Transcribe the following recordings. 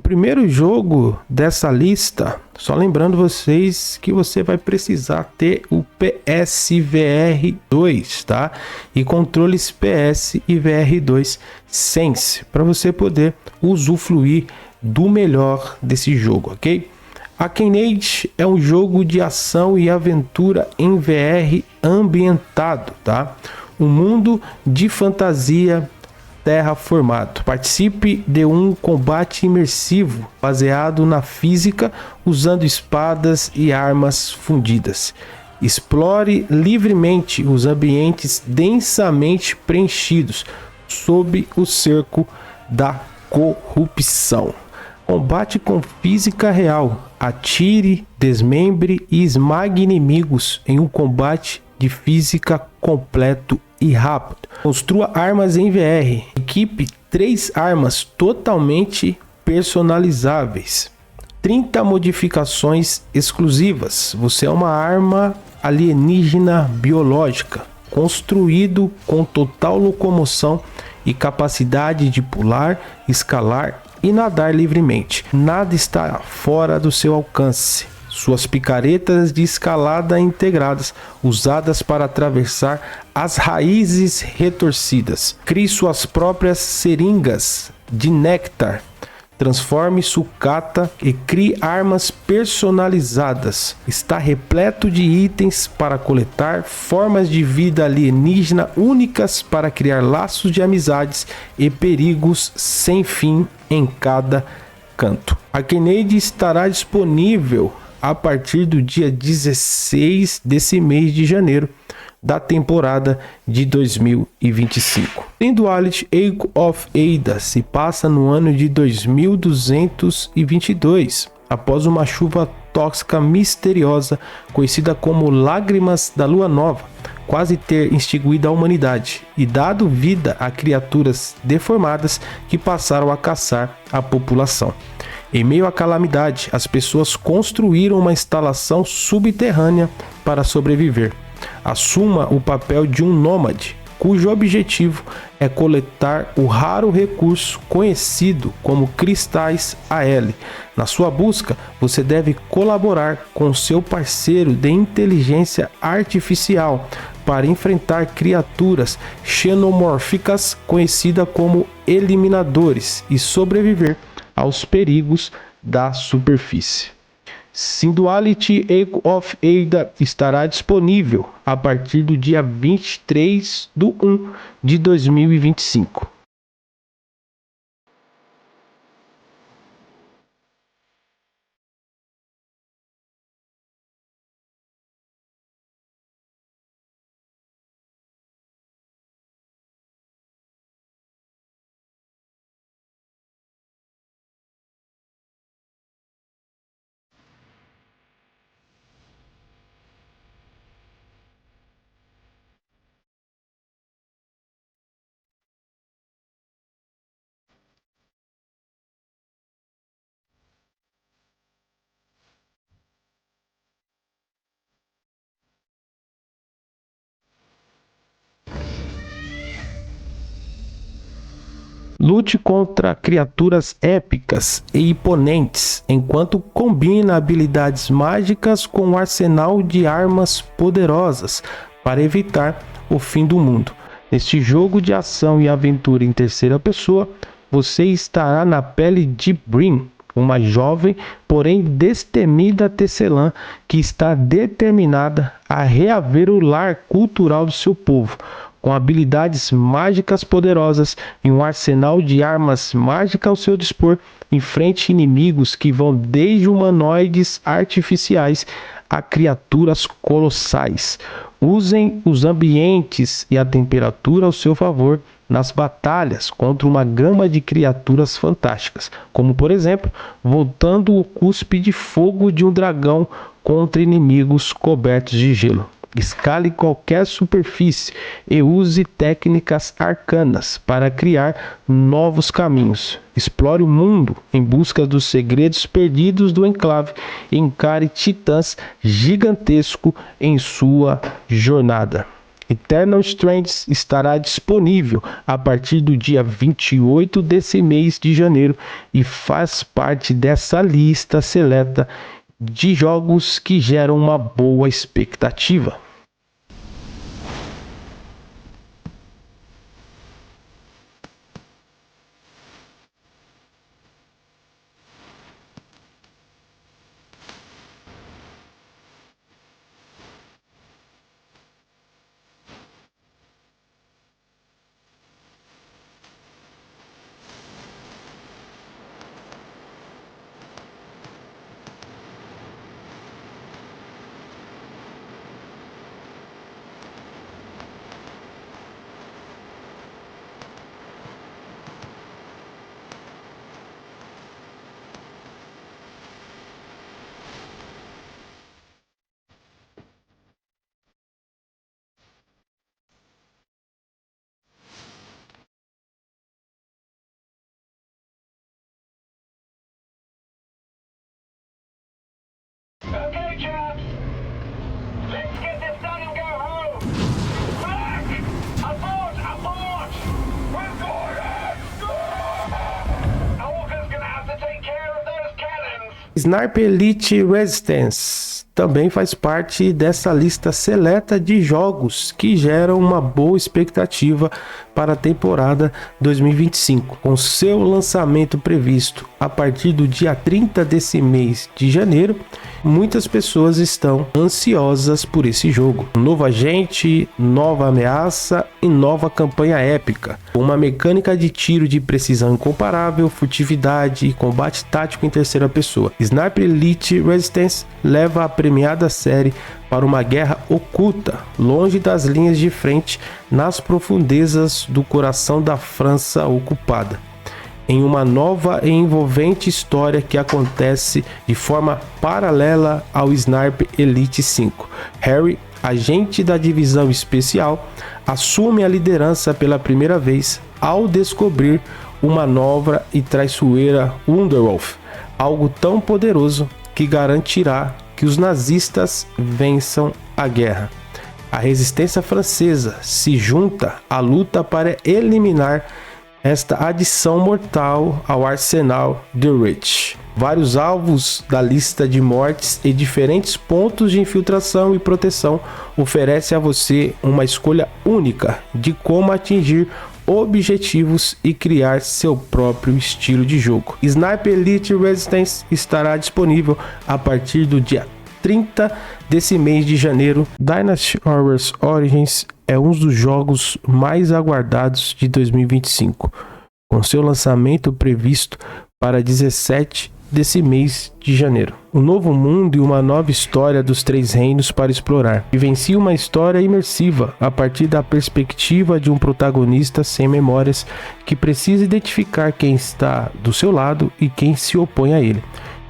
primeiro jogo dessa lista, só lembrando vocês que você vai precisar ter o PSVR 2, tá? E controles PS e VR2 Sense para você poder usufruir do melhor desse jogo, ok? Arcade é um jogo de ação e aventura em VR ambientado, tá? Um mundo de fantasia terraformado. Participe de um combate imersivo baseado na física usando espadas e armas fundidas. Explore livremente os ambientes densamente preenchidos sob o cerco da corrupção. Combate com física real. Atire, desmembre e esmague inimigos em um combate de física completo e rápido. Construa armas em VR. Equipe 3 armas totalmente personalizáveis. 30 modificações exclusivas. Você é uma arma alienígena biológica, construído com total locomoção e capacidade de pular, escalar e nadar livremente. Nada está fora do seu alcance. Suas picaretas de escalada integradas, usadas para atravessar as raízes retorcidas. Crie suas próprias seringas de néctar. Transforme sucata e crie armas personalizadas. Está repleto de itens para coletar, formas de vida alienígena únicas para criar laços de amizades e perigos sem fim em cada canto. Arcade estará disponível a partir do dia 16 desse mês de janeiro da temporada de 2025. Em Duality, Echo of Ada se passa no ano de 2222, após uma chuva tóxica misteriosa conhecida como Lágrimas da Lua Nova quase ter extinguido a humanidade e dado vida a criaturas deformadas que passaram a caçar a população. Em meio à calamidade, as pessoas construíram uma instalação subterrânea para sobreviver. Assuma o papel de um nômade, cujo objetivo é coletar o raro recurso conhecido como cristais AL. Na sua busca, você deve colaborar com seu parceiro de inteligência artificial para enfrentar criaturas xenomórficas conhecidas como eliminadores e sobreviver aos perigos da superfície. Synduality Echo of Ada estará disponível a partir do dia 23/1 de 2025. Lute contra criaturas épicas e imponentes, enquanto combina habilidades mágicas com um arsenal de armas poderosas para evitar o fim do mundo. Neste jogo de ação e aventura em terceira pessoa, você estará na pele de Brim, uma jovem, porém destemida tecelã que está determinada a reaver o lar cultural do seu povo. Com habilidades mágicas poderosas e um arsenal de armas mágicas ao seu dispor, enfrente inimigos que vão desde humanoides artificiais a criaturas colossais. Usem os ambientes e a temperatura ao seu favor nas batalhas contra uma gama de criaturas fantásticas, como por exemplo, voltando o cuspe de fogo de um dragão contra inimigos cobertos de gelo. Escale qualquer superfície e use técnicas arcanas para criar novos caminhos. Explore o mundo em busca dos segredos perdidos do enclave e encare titãs gigantescos em sua jornada. Eternal Stranding estará disponível a partir do dia 28 desse mês de janeiro e faz parte dessa lista seleta de jogos que geram uma boa expectativa. Okay, chaps. Let's get this done and go home. Back! Abort! Abort! We're going in! Hawker's gonna have to take care of those cannons. Sniper Elite Resistance também faz parte dessa lista seleta de jogos que geram uma boa expectativa para a temporada 2025, com seu lançamento previsto a partir do dia 30 desse mês de janeiro. Muitas pessoas estão ansiosas por esse jogo. Um novo agente, nova ameaça e nova campanha épica. Uma mecânica de tiro de precisão incomparável, furtividade e combate tático em terceira pessoa. Sniper Elite Resistance leva a premiada série para uma guerra oculta, longe das linhas de frente, nas profundezas do coração da França ocupada, em uma nova e envolvente história que acontece de forma paralela ao Sniper Elite 5. Harry, agente da divisão especial, assume a liderança pela primeira vez ao descobrir uma nova e traiçoeira Underwolf, algo tão poderoso que garantirá que os nazistas vençam a guerra. A resistência francesa se junta à luta para eliminar esta adição mortal ao arsenal The Rich. Vários alvos da lista de mortes e diferentes pontos de infiltração e proteção oferecem a você uma escolha única de como atingir objetivos e criar seu próprio estilo de jogo. Sniper Elite Resistance estará disponível a partir do dia 30 desse mês de janeiro. Dynasty Warriors Origins é um dos jogos mais aguardados de 2025, com seu lançamento previsto para 17 desse mês de janeiro. Um novo mundo e uma nova história dos Três Reinos para explorar. Vivencie uma história imersiva a partir da perspectiva de um protagonista sem memórias que precisa identificar quem está do seu lado e quem se opõe a ele.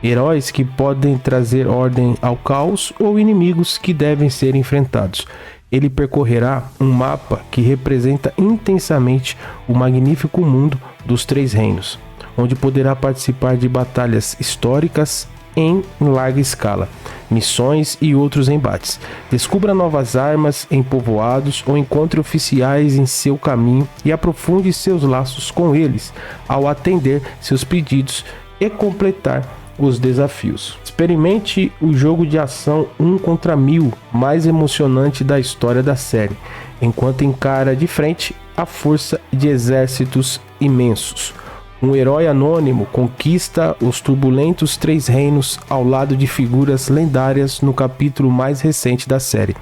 Heróis que podem trazer ordem ao caos ou inimigos que devem ser enfrentados. Ele percorrerá um mapa que representa intensamente o magnífico mundo dos Três Reinos, onde poderá participar de batalhas históricas em larga escala, missões e outros embates. Descubra novas armas em povoados ou encontre oficiais em seu caminho e aprofunde seus laços com eles ao atender seus pedidos e completar os desafios. Experimente o jogo de ação 1 contra 1000 mais emocionante da história da série, enquanto encara de frente a força de exércitos imensos. Um herói anônimo conquista os turbulentos Três Reinos ao lado de figuras lendárias no capítulo mais recente da série.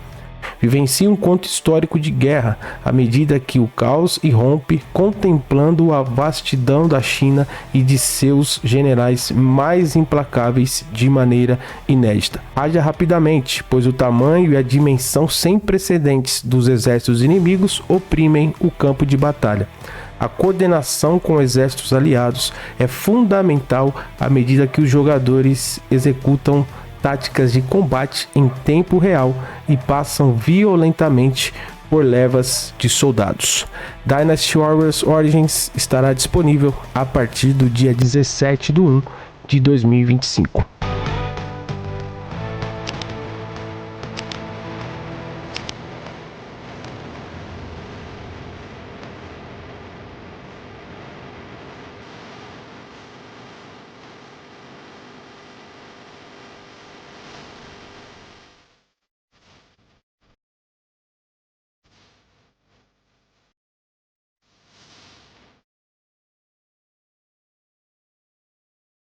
Vivencie um conto histórico de guerra à medida que o caos irrompe, contemplando a vastidão da China e de seus generais mais implacáveis de maneira inédita. Haja rapidamente, pois o tamanho e a dimensão sem precedentes dos exércitos inimigos oprimem o campo de batalha. A coordenação com exércitos aliados é fundamental à medida que os jogadores executam táticas de combate em tempo real e passam violentamente por levas de soldados. Dynasty Warriors Origins estará disponível a partir do dia 17/1 de 2025.